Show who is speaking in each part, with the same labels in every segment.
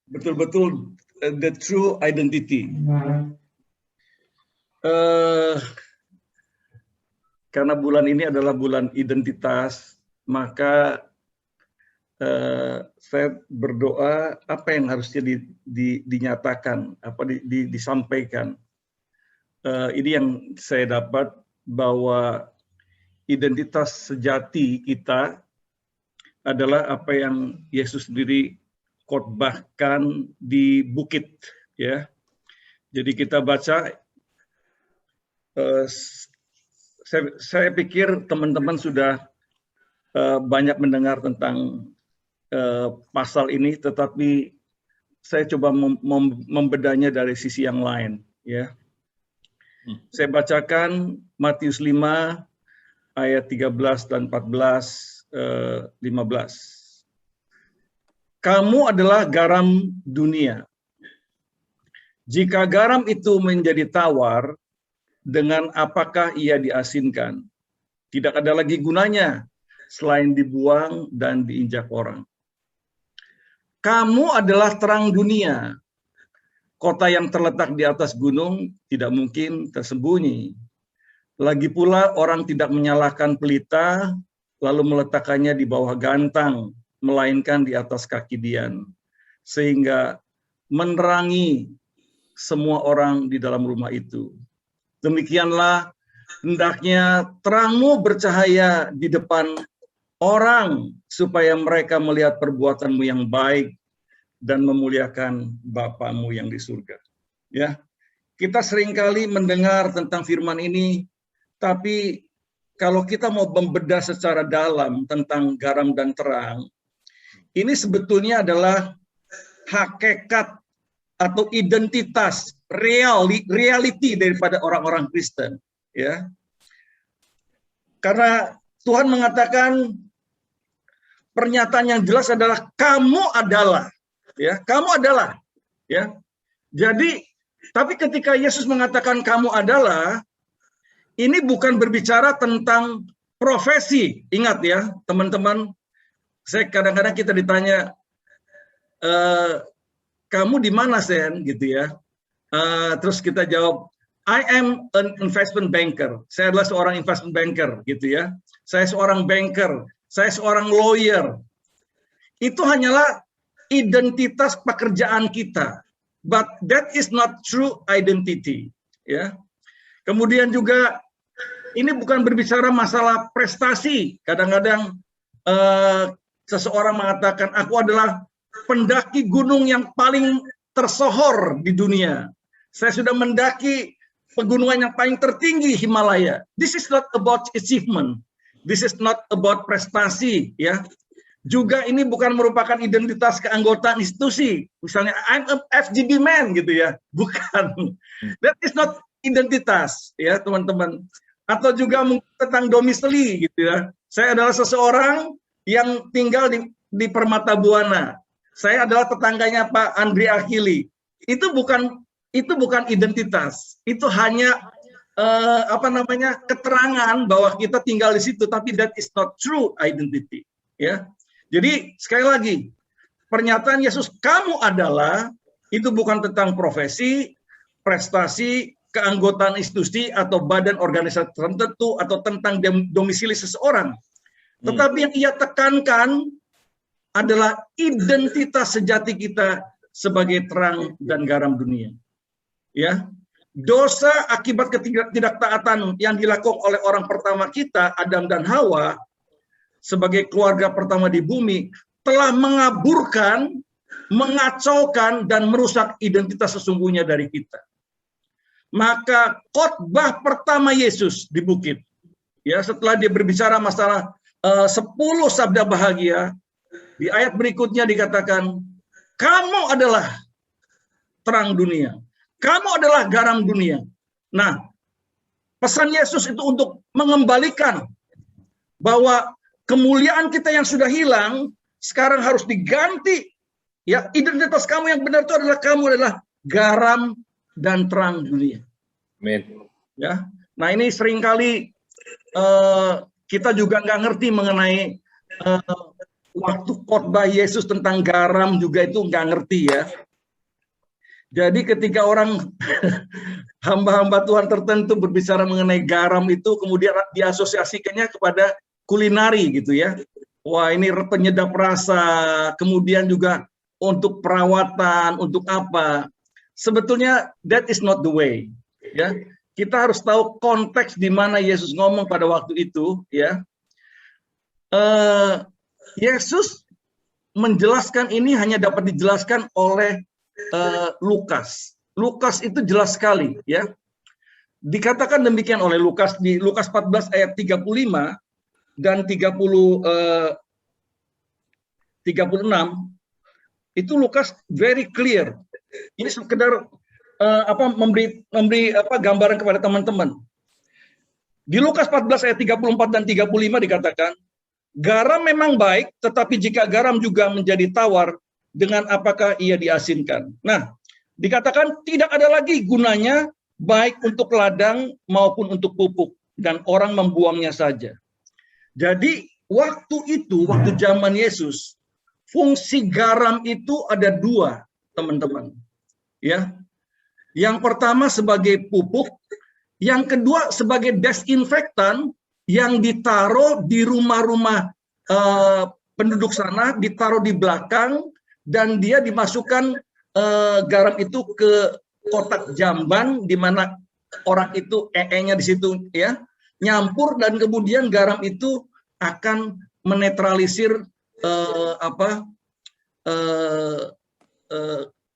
Speaker 1: betul-betul the true identity. Karena bulan ini adalah bulan identitas, maka saya berdoa apa yang harusnya dinyatakan, disampaikan. Ini yang saya dapat, bahwa identitas sejati kita adalah apa yang Yesus sendiri khotbahkan di bukit, ya. Jadi kita baca, saya pikir teman-teman sudah banyak mendengar tentang pasal ini, tetapi saya coba membedanya dari sisi yang lain, ya. Saya bacakan Matius 5 ayat 13 dan 14, 15. Kamu adalah garam dunia. Jika garam itu menjadi tawar, dengan apakah ia diasinkan? Tidak ada lagi gunanya selain dibuang dan diinjak orang. Kamu adalah terang dunia. Kota yang terletak di atas gunung tidak mungkin tersembunyi. Lagi pula orang tidak menyalakan pelita lalu meletakkannya di bawah gantang, melainkan di atas kaki dian, sehingga menerangi semua orang di dalam rumah itu. Demikianlah hendaknya terangmu bercahaya di depan orang, supaya mereka melihat perbuatanmu yang baik dan memuliakan Bapamu yang di surga. Ya, kita seringkali mendengar tentang firman ini, tapi kalau kita mau membedah secara dalam tentang garam dan terang, ini sebetulnya adalah hakikat atau identitas reality daripada orang-orang Kristen, ya. Karena Tuhan mengatakan, pernyataan yang jelas adalah kamu adalah, ya, kamu adalah, ya. Jadi, tapi ketika Yesus mengatakan kamu adalah, ini bukan berbicara tentang profesi. Ingat ya, teman-teman, saya kadang-kadang kita ditanya, kamu di mana, Sen? Gitu ya. Terus kita jawab, I am an investment banker. Saya adalah seorang investment banker, gitu ya. Saya seorang banker, saya seorang lawyer. Itu hanyalah identitas pekerjaan kita. But that is not true identity. Ya. Kemudian juga ini bukan berbicara masalah prestasi. Kadang-kadang seseorang mengatakan, aku adalah pendaki gunung yang paling tersohor di dunia. Saya sudah mendaki pegunungan yang paling tertinggi, Himalaya. This is not about achievement. This is not about prestasi, ya. Juga ini bukan merupakan identitas keanggotaan institusi. Misalnya, I'm a FGB man, gitu ya. Bukan. That is not identitas, ya, teman-teman. Atau juga tentang domisili, gitu ya. Saya adalah seseorang yang tinggal di Permata Buana. Saya adalah tetangganya Pak Andri Akhili. Itu bukan identitas. Itu hanya keterangan bahwa kita tinggal di situ, tapi that is not true identity, ya. Jadi sekali lagi, pernyataan Yesus kamu adalah itu bukan tentang profesi, prestasi, keanggotaan institusi atau badan organisasi tertentu atau tentang domisili seseorang. Tetapi yang ia tekankan adalah identitas sejati kita sebagai terang dan garam dunia. Ya, dosa akibat ketidaktaatan yang dilakukan oleh orang pertama kita, Adam dan Hawa, sebagai keluarga pertama di bumi, telah mengaburkan, mengacaukan, dan merusak identitas sesungguhnya dari kita. Maka khotbah pertama Yesus di bukit, ya, setelah dia berbicara masalah 10 sabda bahagia, di ayat berikutnya dikatakan, kamu adalah terang dunia. Kamu adalah garam dunia. Nah, pesan Yesus itu untuk mengembalikan bahwa kemuliaan kita yang sudah hilang, sekarang harus diganti. Ya, identitas kamu yang benar itu adalah kamu adalah garam dan terang dunia.
Speaker 2: Amin.
Speaker 1: Ya, nah ini seringkali kita juga nggak ngerti mengenai waktu khotbah Yesus tentang garam juga itu nggak ngerti ya. Jadi ketika orang hamba-hamba Tuhan tertentu berbicara mengenai garam itu kemudian diasosiasikannya kepada kulinari gitu ya. Wah, ini penyedap rasa, kemudian juga untuk perawatan, untuk apa. Sebetulnya that is not the way. Ya, kita harus tahu konteks di mana Yesus ngomong pada waktu itu ya. Yesus menjelaskan ini hanya dapat dijelaskan oleh Lukas. Lukas itu jelas sekali ya. Dikatakan demikian oleh Lukas di Lukas 14 ayat 35 dan 36 itu Lukas very clear. Ini sekedar memberi gambaran kepada teman-teman. Di Lukas 14 ayat 34 dan 35 dikatakan, garam memang baik, tetapi jika garam juga menjadi tawar, dengan apakah ia diasinkan? Nah, dikatakan tidak ada lagi gunanya baik untuk ladang maupun untuk pupuk, dan orang membuangnya saja. Jadi waktu itu, waktu zaman Yesus, fungsi garam itu ada dua, teman-teman. Ya, yang pertama sebagai pupuk, yang kedua sebagai desinfektan yang ditaruh di rumah-rumah penduduk sana, ditaruh di belakang, dan dia dimasukkan garam itu ke kotak jamban di mana orang itu nya di situ ya, nyampur, dan kemudian garam itu akan menetralisir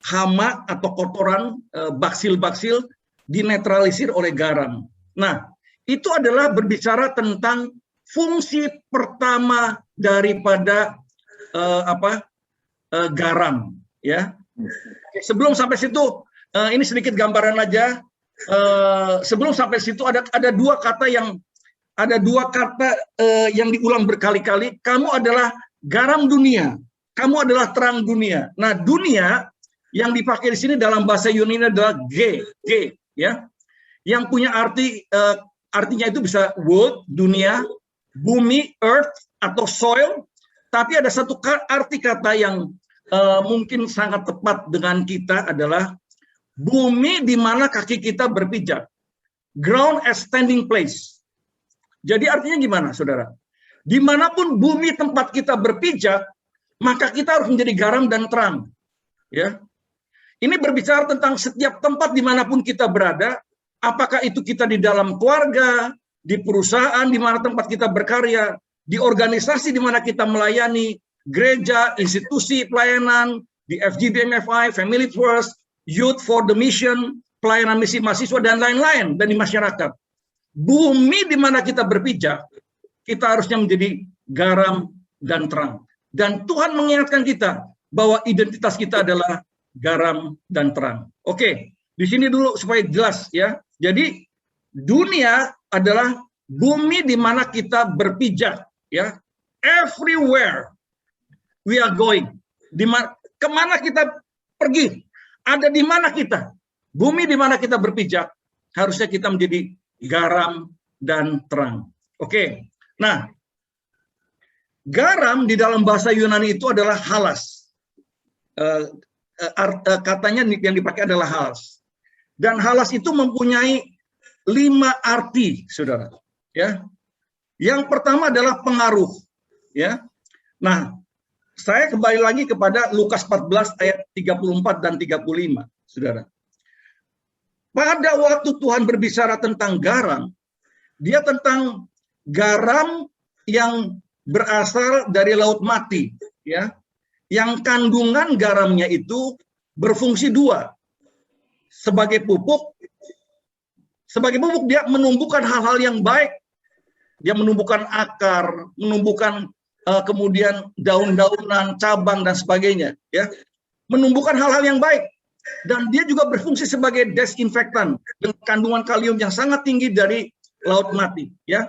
Speaker 1: hama atau kotoran, baksil-baksil dinetralisir oleh garam. Nah, itu adalah berbicara tentang fungsi pertama daripada garam ya. Sebelum sampai situ, ini sedikit gambaran aja. Sebelum sampai situ ada dua kata yang diulang berkali-kali. Kamu adalah garam dunia, kamu adalah terang dunia. Nah, dunia yang dipakai di sini dalam bahasa Yunani adalah G ya, yang punya artinya itu bisa world, dunia, bumi, earth atau soil. Tapi ada satu arti kata yang mungkin sangat tepat dengan kita adalah bumi di mana kaki kita berpijak, ground as standing place. Jadi artinya gimana, saudara? Dimanapun bumi tempat kita berpijak, maka kita harus menjadi garam dan terang. Ya, ini berbicara tentang setiap tempat dimanapun kita berada, apakah itu kita di dalam keluarga, di perusahaan di mana tempat kita berkarya, di organisasi di mana kita melayani, gereja, institusi pelayanan, di FGBMFI, Family First, Youth for the Mission, pelayanan misi mahasiswa, dan lain-lain, dan di masyarakat. Bumi di mana kita berpijak, kita harusnya menjadi garam dan terang. Dan Tuhan mengingatkan kita bahwa identitas kita adalah garam dan terang. Oke, di sini dulu supaya jelas ya. Jadi dunia adalah bumi di mana kita berpijak ya. Everywhere we are going. Kemana kita pergi? Ada di mana kita? Bumi di mana kita berpijak, harusnya kita menjadi garam dan terang. Oke. Nah, garam di dalam bahasa Yunani itu adalah halas. Katanya yang dipakai adalah halas. Dan halas itu mempunyai 5 arti, saudara. Ya, yang pertama adalah pengaruh. Ya, nah, saya kembali lagi kepada Lukas 14 ayat 34 dan 35, saudara. Pada waktu Tuhan berbicara tentang garam, dia tentang garam yang berasal dari laut mati, ya, yang kandungan garamnya itu berfungsi 2. Sebagai pupuk dia menumbuhkan hal-hal yang baik. Dia menumbuhkan akar, menumbuhkan kemudian daun-daunan, cabang dan sebagainya, ya. Menumbuhkan hal-hal yang baik. Dan dia juga berfungsi sebagai desinfektan dengan kandungan kalium yang sangat tinggi dari laut mati, ya.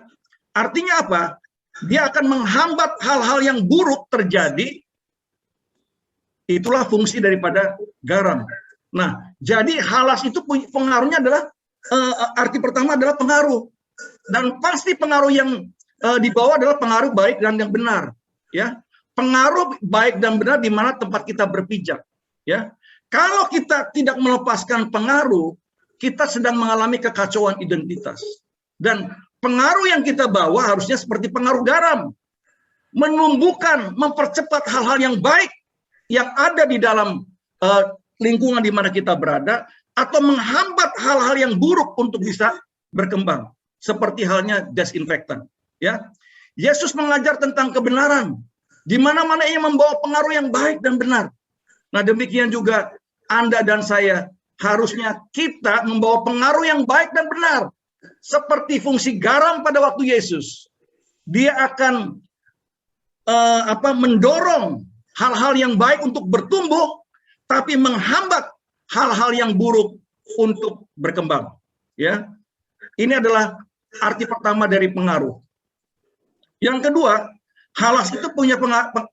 Speaker 1: Artinya apa? Dia akan menghambat hal-hal yang buruk terjadi. Itulah fungsi daripada garam. Nah, jadi halas itu pengaruhnya adalah arti pertama adalah pengaruh, dan pasti pengaruh yang dibawa adalah pengaruh baik dan yang benar, ya. pengaruh baik dan benar di mana tempat kita berpijak. Ya, kalau kita tidak melepaskan pengaruh, kita sedang mengalami kekacauan identitas. Dan pengaruh yang kita bawa harusnya seperti pengaruh garam, menumbuhkan, mempercepat hal-hal yang baik yang ada di dalam lingkungan di mana kita berada, atau menghambat hal-hal yang buruk untuk bisa berkembang, seperti halnya desinfektan. Ya, Yesus mengajar tentang kebenaran, di mana-mana ia membawa pengaruh yang baik dan benar. Nah, demikian juga Anda dan saya harusnya kita membawa pengaruh yang baik dan benar, seperti fungsi garam pada waktu Yesus. Dia akan mendorong hal-hal yang baik untuk bertumbuh, tapi menghambat hal-hal yang buruk untuk berkembang. Ya, ini adalah arti pertama dari pengaruh. Yang kedua, halas itu punya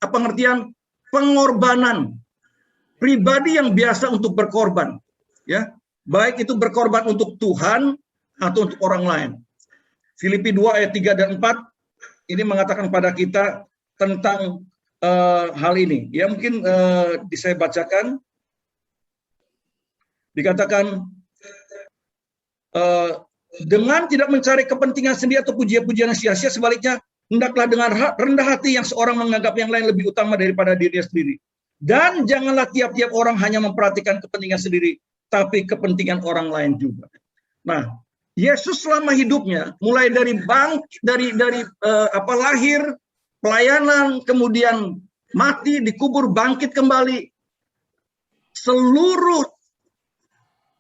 Speaker 1: pengertian pengorbanan. Pribadi yang biasa untuk berkorban, ya, baik itu berkorban untuk Tuhan atau untuk orang lain. Filipi 2 ayat 3 dan 4 ini mengatakan pada kita tentang hal ini. Ya, mungkin saya bacakan. Dikatakan dengan tidak mencari kepentingan sendiri atau pujian-pujian sia-sia, sebaliknya hendaklah dengan rendah hati yang seorang menganggap yang lain lebih utama daripada dirinya sendiri. Dan janganlah tiap-tiap orang hanya memperhatikan kepentingan sendiri, tapi kepentingan orang lain juga. Nah, Yesus selama hidupnya, mulai dari lahir, pelayanan, kemudian mati, dikubur, bangkit kembali, seluruh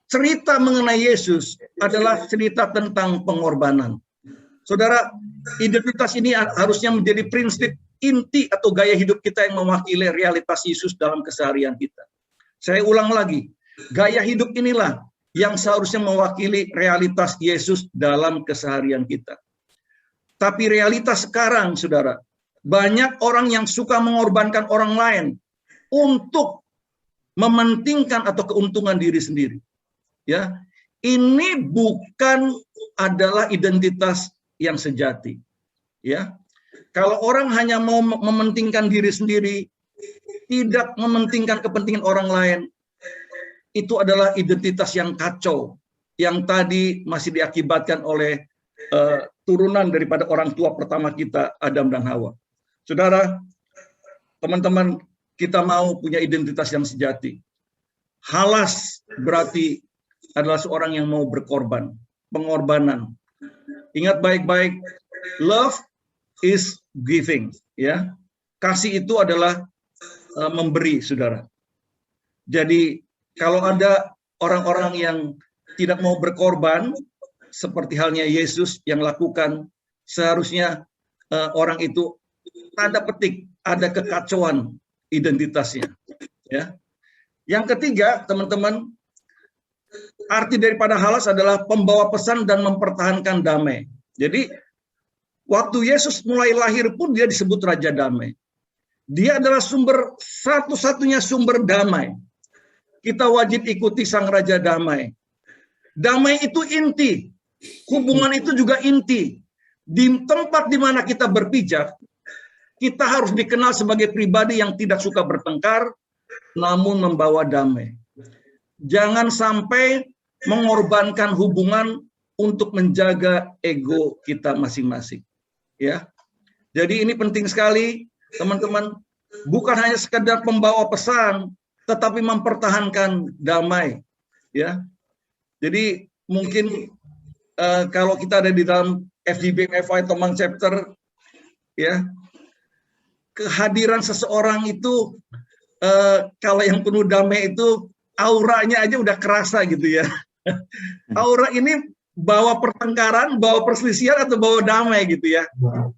Speaker 1: cerita mengenai Yesus adalah cerita tentang pengorbanan. Saudara, identitas ini harusnya menjadi prinsip inti atau gaya hidup kita yang mewakili realitas Yesus dalam keseharian kita. Saya ulang lagi, gaya hidup inilah yang seharusnya mewakili realitas Yesus dalam keseharian kita. Tapi realitas sekarang, saudara, banyak orang yang suka mengorbankan orang lain untuk mementingkan atau keuntungan diri sendiri. Ya, ini bukan adalah identitas yang sejati. Ya, kalau orang hanya mau mementingkan diri sendiri, tidak mementingkan kepentingan orang lain, itu adalah identitas yang kacau, yang tadi masih diakibatkan oleh turunan daripada orang tua pertama kita, Adam dan Hawa. Saudara, teman-teman, kita mau punya identitas yang sejati. Halas berarti adalah seorang yang mau berkorban, pengorbanan. Ingat baik-baik, love is giving, ya. Kasih itu adalah memberi, saudara. Jadi kalau ada orang-orang yang tidak mau berkorban, seperti halnya Yesus yang lakukan, seharusnya orang itu tanda petik ada kekacauan identitasnya. Ya. Yang ketiga, teman-teman, arti daripada halas adalah pembawa pesan dan mempertahankan damai. Jadi waktu Yesus mulai lahir pun dia disebut Raja Damai. Dia adalah satu-satunya sumber damai. Kita wajib ikuti Sang Raja Damai. Damai itu inti. Hubungan itu juga inti. Di tempat di mana kita berpijak, kita harus dikenal sebagai pribadi yang tidak suka bertengkar, namun membawa damai. Jangan sampai mengorbankan hubungan untuk menjaga ego kita masing-masing. Ya. Jadi ini penting sekali, teman-teman. Bukan hanya sekedar pembawa pesan, tetapi mempertahankan damai. Ya. Jadi mungkin kalau kita ada di dalam FGBMFI Tomang Chapter, ya, kehadiran seseorang itu kalau yang penuh damai itu auranya aja udah kerasa gitu ya. Aura ini bawa pertengkaran, bawa perselisihan atau bawa damai gitu ya.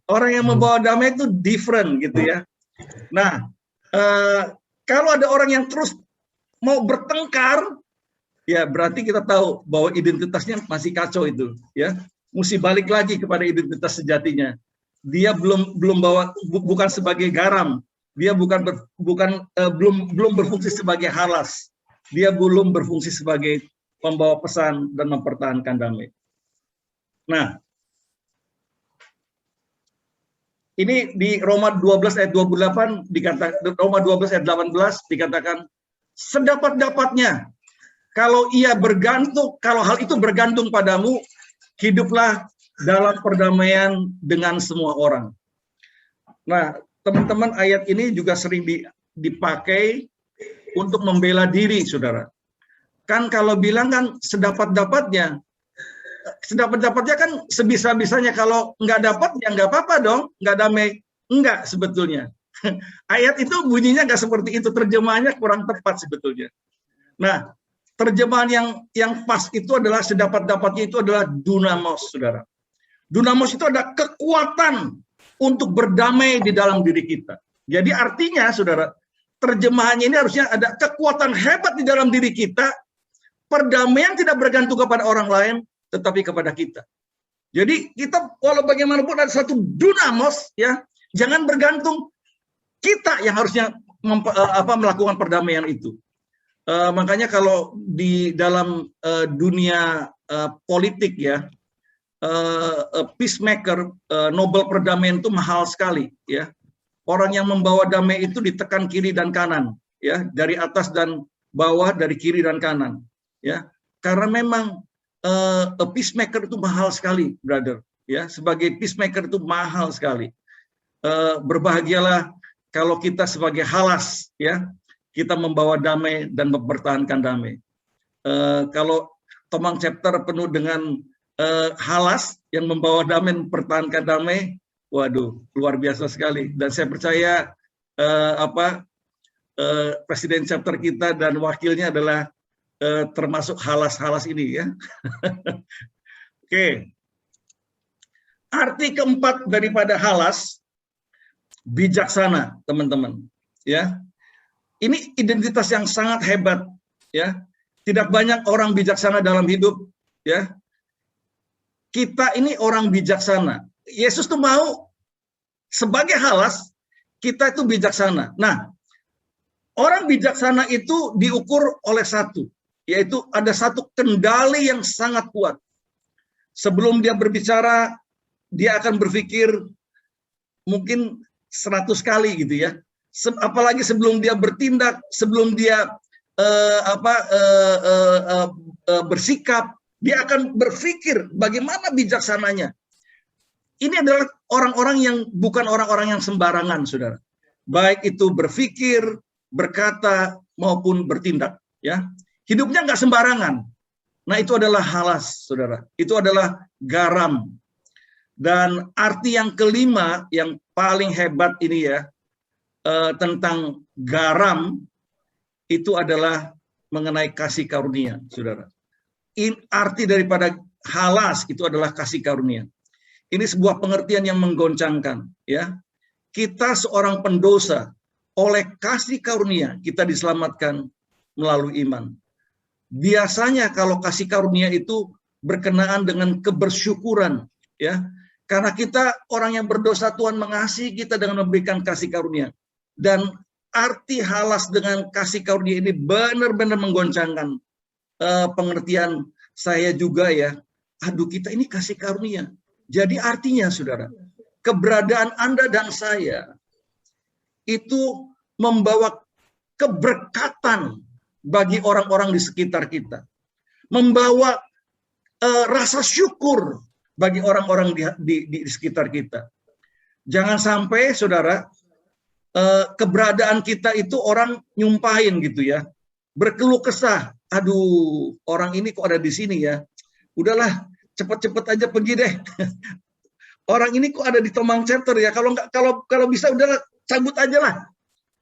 Speaker 1: Orang yang membawa damai itu different gitu ya. Nah, kalau ada orang yang terus mau bertengkar, ya berarti kita tahu bahwa identitasnya masih kacau itu ya. Mesti balik lagi kepada identitas sejatinya. Dia belum bawa, bukan sebagai garam. Dia belum berfungsi sebagai halas. Dia belum berfungsi sebagai pembawa pesan dan mempertahankan damai. Nah, Ini di Roma 12 ayat 28 dikatakan, Roma 12 ayat 18 dikatakan, sedapat-dapatnya kalau hal itu bergantung padamu, hiduplah dalam perdamaian dengan semua orang. Nah, teman-teman, ayat ini juga sering dipakai untuk membela diri, saudara. Kan kalau bilang kan sedapat-dapatnya kan sebisa-bisanya, kalau nggak dapat ya nggak apa-apa dong, nggak damai. Enggak sebetulnya. Ayat itu bunyinya nggak seperti itu, terjemahannya kurang tepat sebetulnya. Nah, terjemahan yang pas itu adalah sedapat-dapatnya itu adalah dunamos, saudara. Dunamos itu ada kekuatan untuk berdamai di dalam diri kita. Jadi artinya, saudara, terjemahannya ini harusnya ada kekuatan hebat di dalam diri kita, perdamaian tidak bergantung kepada orang lain, tetapi kepada kita. Jadi kita walau bagaimanapun ada satu dunamos, ya, jangan bergantung kita yang harusnya melakukan perdamaian itu. Makanya kalau di dalam dunia politik, ya, peacemaker, Nobel perdamaian itu mahal sekali, ya. Orang yang membawa damai itu ditekan kiri dan kanan, ya, dari atas dan bawah, dari kiri dan kanan, ya. Karena memang peacemaker itu mahal sekali, brother, ya. Sebagai peacemaker itu mahal sekali. Berbahagialah kalau kita sebagai halas, ya, kita membawa damai dan mempertahankan damai. Kalau Tomang chapter penuh dengan halas yang membawa damai, mempertahankan damai, waduh, luar biasa sekali. Dan saya percaya presiden chapter kita dan wakilnya adalah termasuk halas-halas ini, ya. Oke. Arti keempat daripada halas, bijaksana, teman-teman, ya. Ini identitas yang sangat hebat, ya. Tidak banyak orang bijaksana dalam hidup, ya. Kita ini orang bijaksana. Yesus tuh mau sebagai halas kita itu bijaksana. Nah, orang bijaksana itu diukur oleh satu, yaitu ada satu kendali yang sangat kuat. Sebelum dia berbicara, dia akan berpikir mungkin 100 kali gitu, ya. Apalagi sebelum dia bertindak, sebelum dia bersikap, dia akan berpikir bagaimana bijaksananya. Ini adalah orang-orang yang bukan orang-orang yang sembarangan, saudara. Baik itu berpikir, berkata, maupun bertindak, ya. Hidupnya nggak sembarangan. Nah, itu adalah halas, saudara. Itu adalah garam. Dan arti yang kelima, yang paling hebat ini, ya, tentang garam, itu adalah mengenai kasih karunia, saudara. Arti daripada halas itu adalah kasih karunia. Ini sebuah pengertian yang menggoncangkan, ya. Kita seorang pendosa, oleh kasih karunia kita diselamatkan melalui iman. Biasanya kalau kasih karunia itu berkenaan dengan kebersyukuran, ya. Karena kita orang yang berdosa, Tuhan mengasihi kita dengan memberikan kasih karunia. Dan arti halas dengan kasih karunia ini benar-benar menggoncangkan pengertian saya juga, ya. Aduh, kita ini kasih karunia. Jadi artinya, saudara, keberadaan Anda dan saya itu membawa keberkatan bagi orang-orang di sekitar kita. Membawa rasa syukur bagi orang-orang di sekitar kita. Jangan sampai, saudara, keberadaan kita itu orang nyumpahin gitu, ya. Berkeluh kesah. Aduh, orang ini kok ada di sini, ya. Udahlah, cepet-cepet aja pergi deh. Orang ini kok ada di Tomang chapter, ya. Kalau bisa udahlah, cabut aja lah.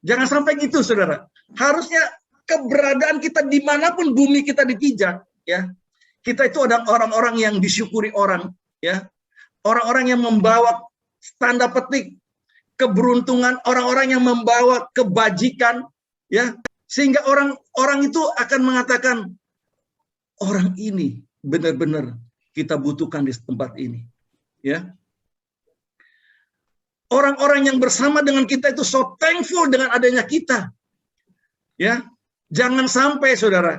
Speaker 1: Jangan sampai gitu, saudara. Harusnya keberadaan kita dimanapun bumi kita dipijak, ya. Kita itu ada orang-orang yang disyukuri orang, ya. Orang-orang yang membawa tanda petik keberuntungan, orang-orang yang membawa kebajikan, ya, sehingga orang itu akan mengatakan, orang ini benar-benar kita butuhkan di tempat ini, ya. Orang-orang yang bersama dengan kita itu so thankful dengan adanya kita, ya. Jangan sampai, saudara,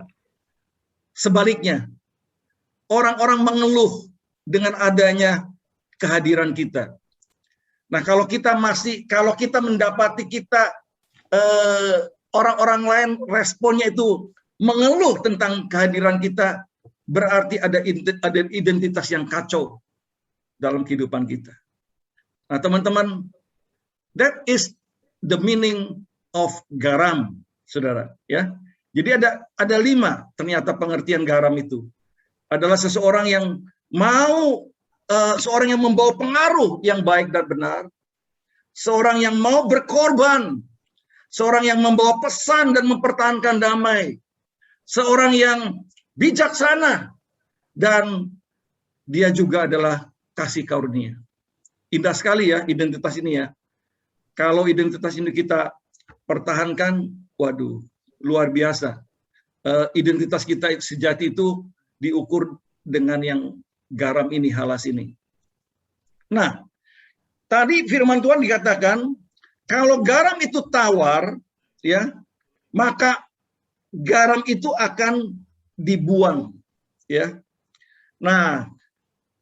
Speaker 1: sebaliknya orang-orang mengeluh dengan adanya kehadiran kita. Nah, kalau kita mendapati orang-orang lain responnya itu mengeluh tentang kehadiran kita, berarti ada identitas yang kacau dalam kehidupan kita. Nah, teman-teman, that is the meaning of garam, saudara. Ya, jadi ada 5 ternyata pengertian garam itu. Adalah seseorang yang seorang yang membawa pengaruh yang baik dan benar, seorang yang mau berkorban, seorang yang membawa pesan dan mempertahankan damai, seorang yang bijaksana, dan dia juga adalah kasih karunia. Indah sekali ya identitas ini ya. Kalau identitas ini kita pertahankan, waduh, luar biasa. Identitas kita sejati itu diukur dengan yang garam ini, halas ini. Nah, tadi firman Tuhan dikatakan, kalau garam itu tawar, ya, maka garam itu akan dibuang, ya. Nah,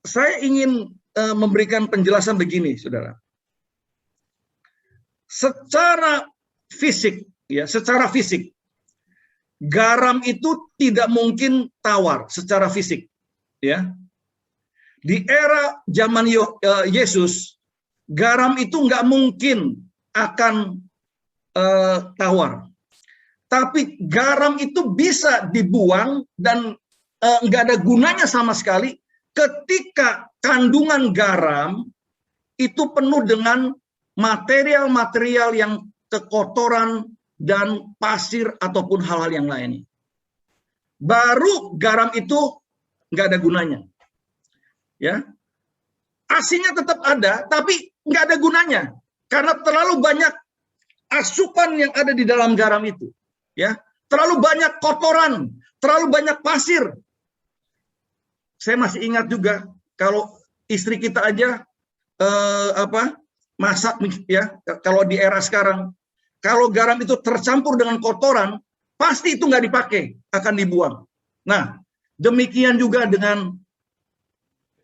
Speaker 1: saya ingin memberikan penjelasan begini, saudara. Secara fisik, ya, secara fisik, garam itu tidak mungkin tawar secara fisik, ya. Di era zaman Yesus, garam itu nggak mungkin akan tawar. Tapi garam itu bisa dibuang dan nggak ada gunanya sama sekali ketika kandungan garam itu penuh dengan material-material yang kekotoran dan pasir ataupun hal-hal yang lain. Baru garam itu nggak ada gunanya. Ya, asinya tetap ada, tapi nggak ada gunanya karena terlalu banyak asupan yang ada di dalam garam itu. Ya, terlalu banyak kotoran, terlalu banyak pasir. Saya masih ingat juga kalau istri kita aja masak, ya, kalau di era sekarang, kalau garam itu tercampur dengan kotoran, pasti itu nggak dipakai, akan dibuang. Nah, demikian juga dengan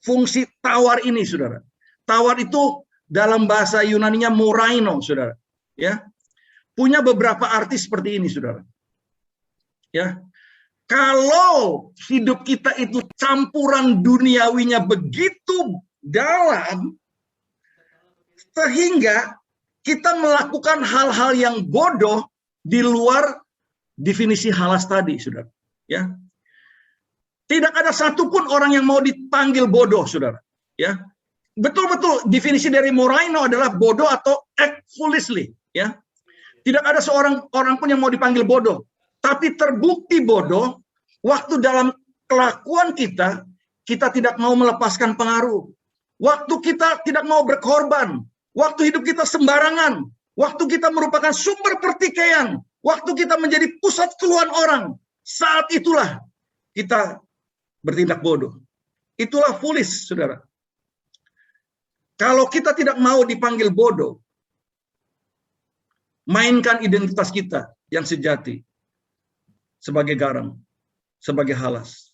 Speaker 1: fungsi tawar ini, saudara. Tawar itu dalam bahasa Yunaninya moraino, saudara. Ya, punya beberapa arti seperti ini, saudara. Ya, kalau hidup kita itu campuran duniawinya begitu dalam, sehingga kita melakukan hal-hal yang bodoh di luar definisi halas tadi, saudara. Ya, tidak ada satupun orang yang mau dipanggil bodoh, saudara. Ya, betul-betul definisi dari moraino adalah bodoh atau act foolishly. Ya, tidak ada seorang orang pun yang mau dipanggil bodoh. Tapi terbukti bodoh waktu dalam kelakuan kita tidak mau melepaskan pengaruh. Waktu kita tidak mau berkorban. Waktu hidup kita sembarangan. Waktu kita merupakan sumber pertikaian. Waktu kita menjadi pusat keluhan orang. Saat itulah kita bertindak bodoh. Itulah foolish, saudara. Kalau kita tidak mau dipanggil bodoh, mainkan identitas kita yang sejati sebagai garam, sebagai halas.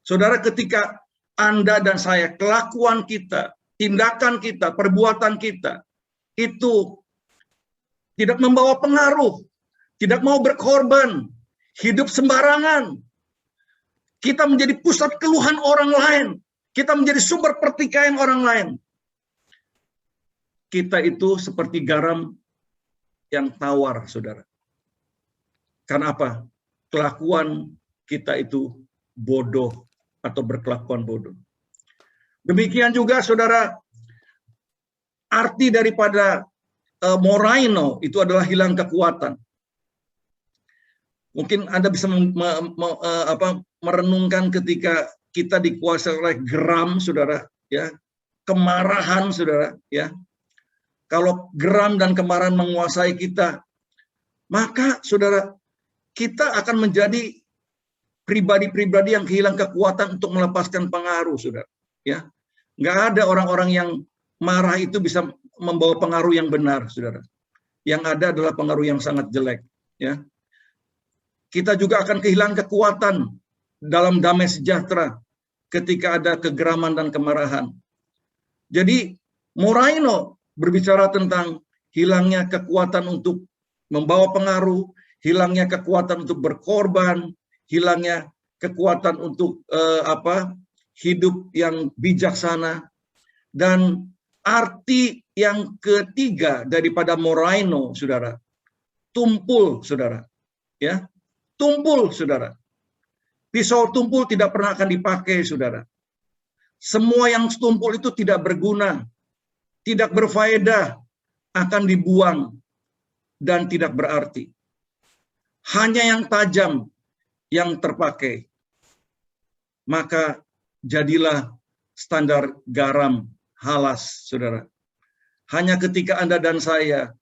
Speaker 1: Saudara, ketika Anda dan saya, kelakuan kita, tindakan kita, perbuatan kita, itu tidak membawa pengaruh, tidak mau berkorban, hidup sembarangan, kita menjadi pusat keluhan orang lain, kita menjadi sumber pertikaian orang lain, kita itu seperti garam yang tawar, saudara. Karena apa? Kelakuan kita itu bodoh atau berkelakuan bodoh. Demikian juga, saudara, arti daripada moraino itu adalah hilang kekuatan. Mungkin Anda bisa merenungkan ketika kita dikuasai oleh geram, saudara, ya, kemarahan, saudara, ya. Kalau geram dan kemarahan menguasai kita, maka, saudara, kita akan menjadi pribadi-pribadi yang kehilangan kekuatan untuk melepaskan pengaruh, saudara. Ya, nggak ada orang-orang yang marah itu bisa membawa pengaruh yang benar, saudara. Yang ada adalah pengaruh yang sangat jelek. Ya, kita juga akan kehilangan kekuatan dalam damai sejahtera ketika ada kegeraman dan kemarahan. Jadi, moraino berbicara tentang hilangnya kekuatan untuk membawa pengaruh, hilangnya kekuatan untuk berkorban, hilangnya kekuatan untuk hidup yang bijaksana. Dan arti yang ketiga daripada moraino, saudara, tumpul, saudara, ya, tumpul, saudara. Pisau tumpul tidak pernah akan dipakai, saudara. Semua yang tumpul itu tidak berguna, tidak berfaedah, akan dibuang dan tidak berarti. Hanya yang tajam yang terpakai. Maka jadilah standar garam halas, saudara. Hanya ketika Anda dan saya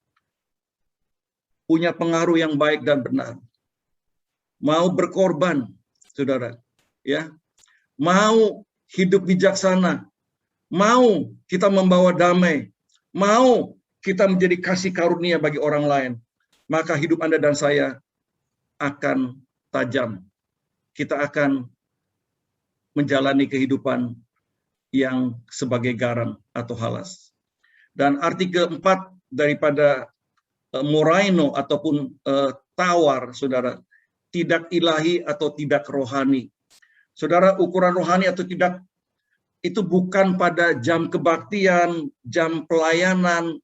Speaker 1: punya pengaruh yang baik dan benar, mau berkorban, saudara, ya, mau hidup bijaksana, mau kita membawa damai, mau kita menjadi kasih karunia bagi orang lain, maka hidup Anda dan saya akan tajam. Kita akan menjalani kehidupan yang sebagai garam atau halas. Dan arti keempat daripada moraino ataupun tawar, saudara, tidak ilahi atau tidak rohani. Saudara, ukuran rohani atau tidak itu bukan pada jam kebaktian, jam pelayanan,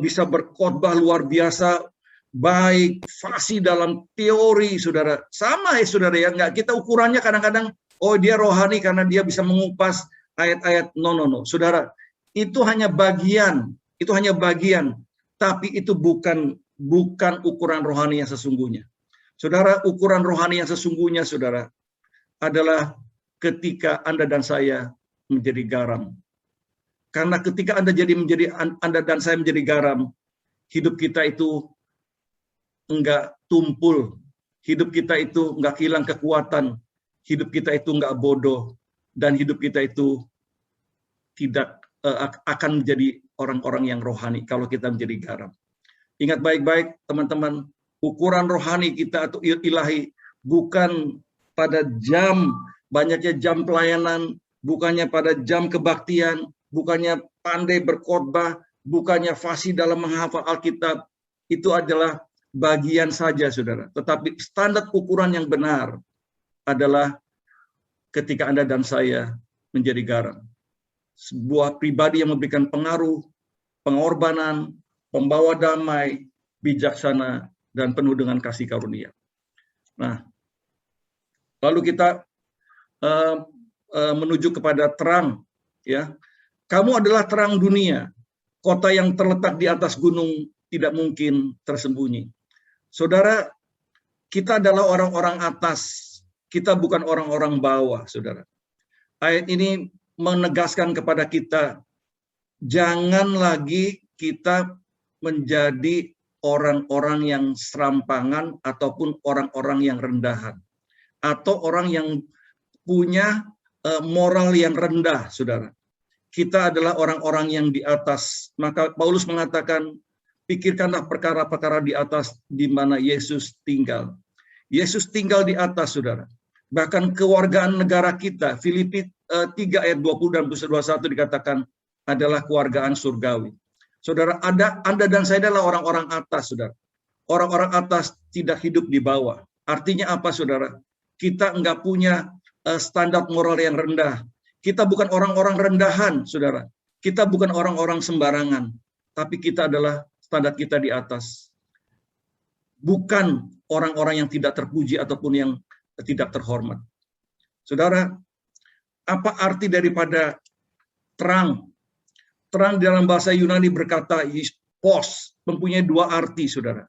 Speaker 1: bisa berkhotbah luar biasa, baik, fasih dalam teori, saudara. Sama ya, saudara, ya. Nggak, kita ukurannya kadang-kadang, oh dia rohani karena dia bisa mengupas ayat-ayat. No. Saudara, itu hanya bagian, tapi itu bukan ukuran rohani yang sesungguhnya. Saudara, ukuran rohani yang sesungguhnya, saudara, adalah ketika Anda dan saya menjadi garam. Karena ketika Anda dan saya menjadi garam, hidup kita itu enggak tumpul, hidup kita itu enggak hilang kekuatan, hidup kita itu enggak bodoh, dan hidup kita itu tidak akan menjadi orang-orang yang rohani kalau kita menjadi garam. Ingat baik-baik, teman-teman, ukuran rohani kita atau ilahi bukan pada banyaknya jam pelayanan, bukannya pada jam kebaktian, bukannya pandai berkhotbah, bukannya fasih dalam menghafal Alkitab. Itu adalah bagian saja, saudara. Tetapi standar ukuran yang benar adalah ketika Anda dan saya menjadi garam. Sebuah pribadi yang memberikan pengaruh, pengorbanan, pembawa damai, bijaksana, dan penuh dengan kasih karunia. Nah, lalu kita menuju kepada terang, ya. Kamu adalah terang dunia. Kota yang terletak di atas gunung tidak mungkin tersembunyi. Saudara, kita adalah orang-orang atas. Kita bukan orang-orang bawah, saudara. Ayat ini menegaskan kepada kita, jangan lagi kita menjadi orang-orang yang serampangan ataupun orang-orang yang rendahan. Atau orang yang punya moral yang rendah, saudara. Kita adalah orang-orang yang di atas. Maka Paulus mengatakan, pikirkanlah perkara-perkara di atas di mana Yesus tinggal. Yesus tinggal di atas, saudara. Bahkan kewargaan negara kita, Filipi 3 ayat 20 dan 21 dikatakan adalah kewargaan surgawi. Saudara, Anda dan saya adalah orang-orang atas, saudara. Orang-orang atas tidak hidup di bawah. Artinya apa, saudara? Kita enggak punya standar moral yang rendah. Kita bukan orang-orang rendahan, saudara. Kita bukan orang-orang sembarangan. Tapi kita adalah standar kita di atas. Bukan orang-orang yang tidak terpuji ataupun yang tidak terhormat. Saudara, apa arti daripada terang? Terang dalam bahasa Yunani berkata pos, mempunyai dua arti, saudara.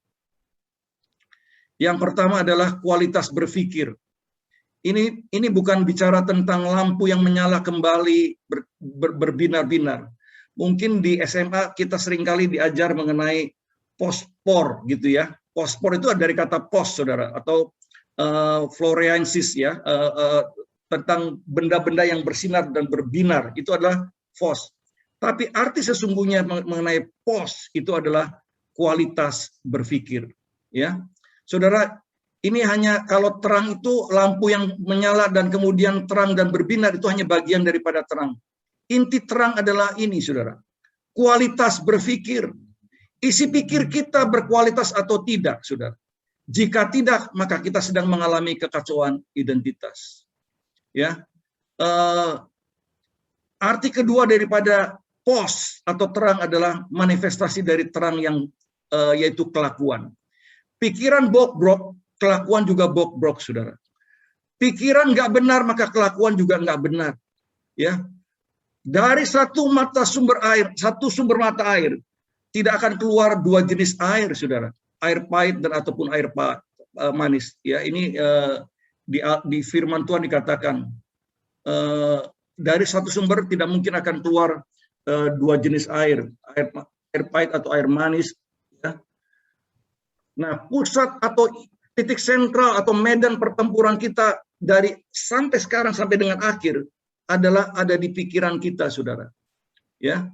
Speaker 1: Yang pertama adalah kualitas berpikir. Ini bukan bicara tentang lampu yang menyala kembali berbinar-binar. Mungkin di SMA kita seringkali diajar mengenai pospor gitu ya. Pospor itu dari kata pos, saudara, atau fluorescensis ya, tentang benda-benda yang bersinar dan berbinar, itu adalah fos. Tapi arti sesungguhnya mengenai pos itu adalah kualitas berpikir, ya. Saudara, ini hanya kalau terang itu lampu yang menyala dan kemudian terang dan berbinar, itu hanya bagian daripada terang. Inti terang adalah ini, saudara. kualitas berpikir. Isi pikir kita berkualitas atau tidak, saudara? Jika tidak, maka kita sedang mengalami kekacauan identitas. Ya, arti kedua daripada pos atau terang adalah manifestasi dari terang yang yaitu kelakuan. Pikiran bobrok, kelakuan juga bobrok, saudara. Pikiran nggak benar, maka kelakuan juga nggak benar. Ya, dari satu sumber mata air tidak akan keluar dua jenis air, saudara. Air pahit dan ataupun air manis. Ya, ini di firman Tuhan dikatakan dari satu sumber tidak mungkin akan keluar dua jenis air pahit atau air manis. Ya. Nah, pusat atau titik sentral atau medan pertempuran kita dari sampai sekarang sampai dengan akhir adalah ada di pikiran kita, saudara. Ya,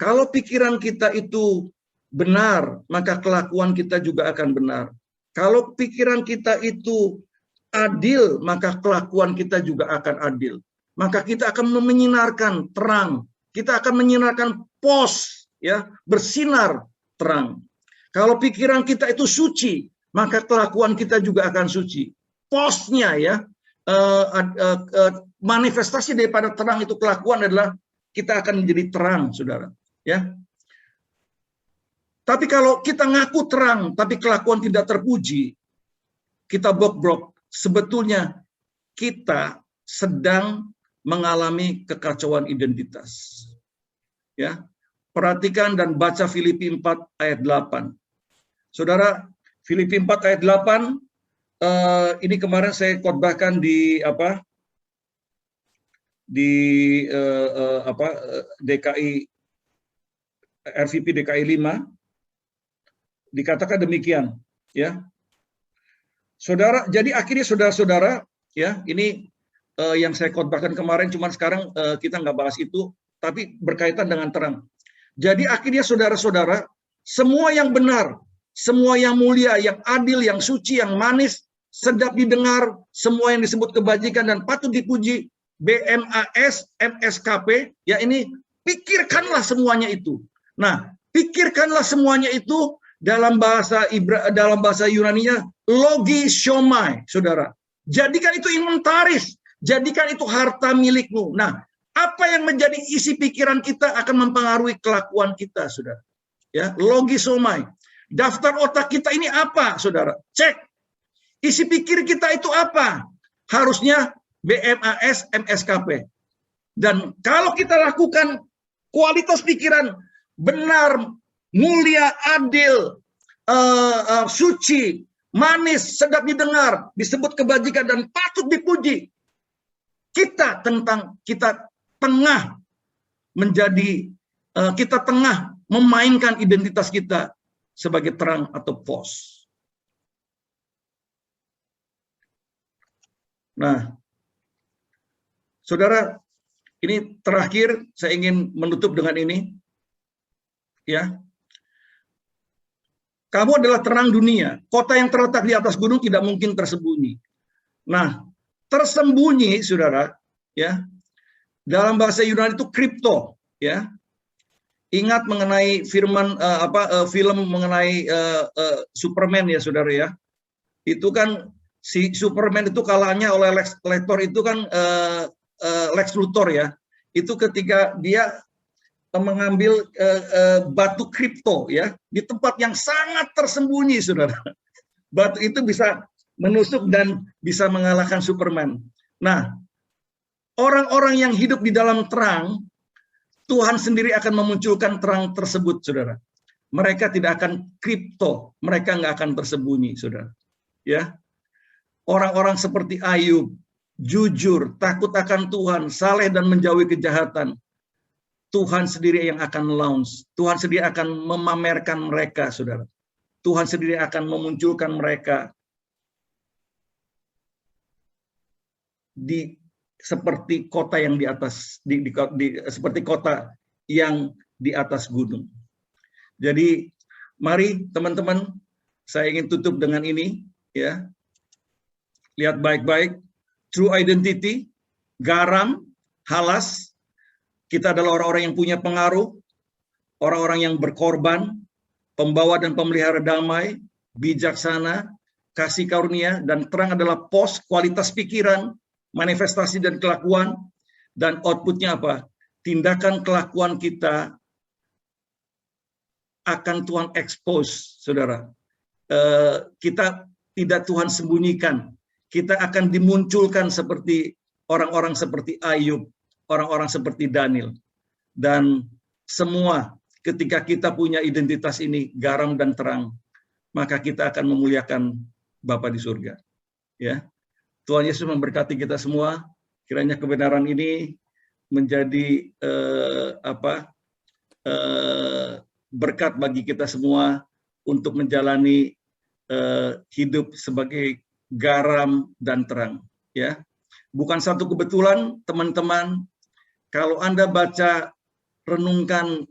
Speaker 1: kalau pikiran kita itu benar, maka kelakuan kita juga akan benar. Kalau pikiran kita itu adil, maka kelakuan kita juga akan adil. Maka kita akan menyinarkan terang. Kita akan menyinarkan pos, ya, bersinar terang. Kalau pikiran kita itu suci, maka kelakuan kita juga akan suci. Posnya, ya, manifestasi daripada terang itu kelakuan adalah kita akan menjadi terang, saudara. Ya. Tapi kalau kita ngaku terang, tapi kelakuan tidak terpuji, kita bobrok. Sebetulnya kita sedang mengalami kekacauan identitas. Ya, perhatikan dan baca Filipi 4 ayat 8. Saudara, Filipi 4 ayat 8 ini kemarin saya khotbahkan di DKI RVP DKI 5, dikatakan demikian, ya. Saudara, jadi akhirnya saudara-saudara, ya, ini yang saya khotbahkan kemarin, cuman sekarang kita nggak bahas itu, tapi berkaitan dengan terang. Jadi akhirnya saudara-saudara, semua yang benar, semua yang mulia, yang adil, yang suci, yang manis, sedap didengar, semua yang disebut kebajikan dan patut dipuji, BMAS, MSKP, ya, ini pikirkanlah semuanya itu. Nah, pikirkanlah semuanya itu dalam bahasa Yunaninya logisiomai, saudara. Jadikan itu inventaris, jadikan itu harta milikmu. Nah, apa yang menjadi isi pikiran kita akan mempengaruhi kelakuan kita, saudara. Ya, logisiomai. Daftar otak kita ini apa, saudara? Cek. Isi pikir kita itu apa? Harusnya BMAS, MSKP. Dan kalau kita lakukan kualitas pikiran benar, mulia, adil, suci, manis, sedap didengar, disebut kebajikan dan patut dipuji, kita tengah memainkan identitas kita sebagai terang atau pos. Nah, saudara, ini terakhir saya ingin menutup dengan ini, ya. Kamu adalah terang dunia. Kota yang terletak di atas gunung tidak mungkin tersembunyi. Nah, tersembunyi, saudara, ya, dalam bahasa Yunani itu kripto, ya. Ingat mengenai film mengenai Superman, ya, saudara, ya. Itu kan si Superman itu kalahnya oleh Lex Luthor itu kan Lex Luthor, ya. Itu ketika dia mengambil batu kripto, ya, di tempat yang sangat tersembunyi, saudara. Batu itu bisa menusuk dan bisa mengalahkan Superman. Nah, orang-orang yang hidup di dalam terang, Tuhan sendiri akan memunculkan terang tersebut, saudara. Mereka tidak akan kripto, mereka nggak akan tersembunyi, saudara. Ya, orang-orang seperti Ayub, jujur, takut akan Tuhan, saleh dan menjauhi kejahatan. Tuhan sendiri yang akan launch, Tuhan sendiri akan memamerkan mereka, saudara. Tuhan sendiri akan memunculkan mereka di seperti kota yang di atas, seperti kota yang di atas gunung. Jadi, mari teman-teman, saya ingin tutup dengan ini, ya. Lihat baik-baik, true identity, garam, halas. Kita adalah orang-orang yang punya pengaruh, orang-orang yang berkorban, pembawa dan pemelihara damai, bijaksana, kasih karunia, dan terang adalah pos kualitas pikiran, manifestasi dan kelakuan, dan outputnya apa? Tindakan kelakuan kita akan Tuhan expose, saudara. Kita tidak Tuhan sembunyikan. Kita akan dimunculkan seperti orang-orang seperti Ayub, orang-orang seperti Daniel. Dan semua ketika kita punya identitas ini, garam dan terang, maka kita akan memuliakan Bapa di surga. Ya, Tuhan Yesus memberkati kita semua. Kiranya kebenaran ini menjadi berkat bagi kita semua untuk menjalani hidup sebagai garam dan terang. Ya, bukan satu kebetulan, teman-teman. Kalau Anda baca, renungkan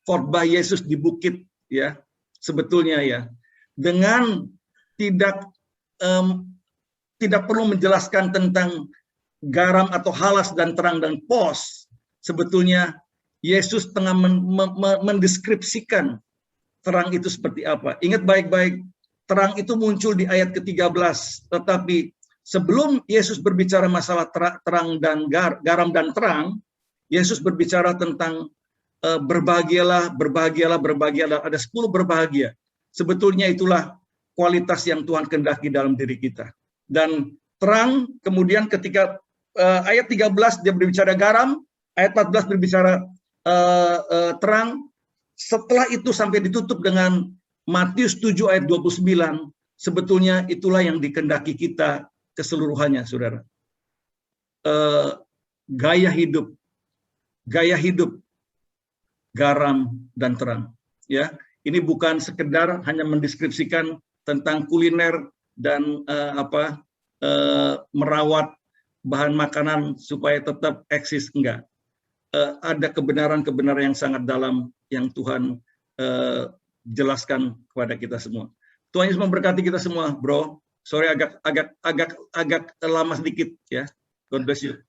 Speaker 1: khotbah Yesus di bukit, ya, sebetulnya ya, dengan tidak perlu menjelaskan tentang garam atau halas dan terang dan pos. Sebetulnya Yesus tengah mendeskripsikan terang itu seperti apa. Ingat baik-baik, terang itu muncul di ayat ke-13, tetapi sebelum Yesus berbicara masalah terang dan garam dan terang, Yesus berbicara tentang berbahagialah, berbahagialah, berbahagialah. Ada 10 berbahagia. Sebetulnya itulah kualitas yang Tuhan kehendaki dalam diri kita. Dan terang, kemudian ketika ayat 13 dia berbicara garam, ayat 14 berbicara terang. Setelah itu sampai ditutup dengan Matius 7 ayat 29, sebetulnya itulah yang dikehendaki kita keseluruhannya, saudara. Gaya hidup, garam dan terang. Ya, ini bukan sekedar hanya mendeskripsikan tentang kuliner dan merawat bahan makanan supaya tetap eksis, enggak. Ada kebenaran-kebenaran yang sangat dalam yang Tuhan jelaskan kepada kita semua. Tuhan Yesus memberkati kita semua, bro. Sorry agak lama sedikit ya. God bless you.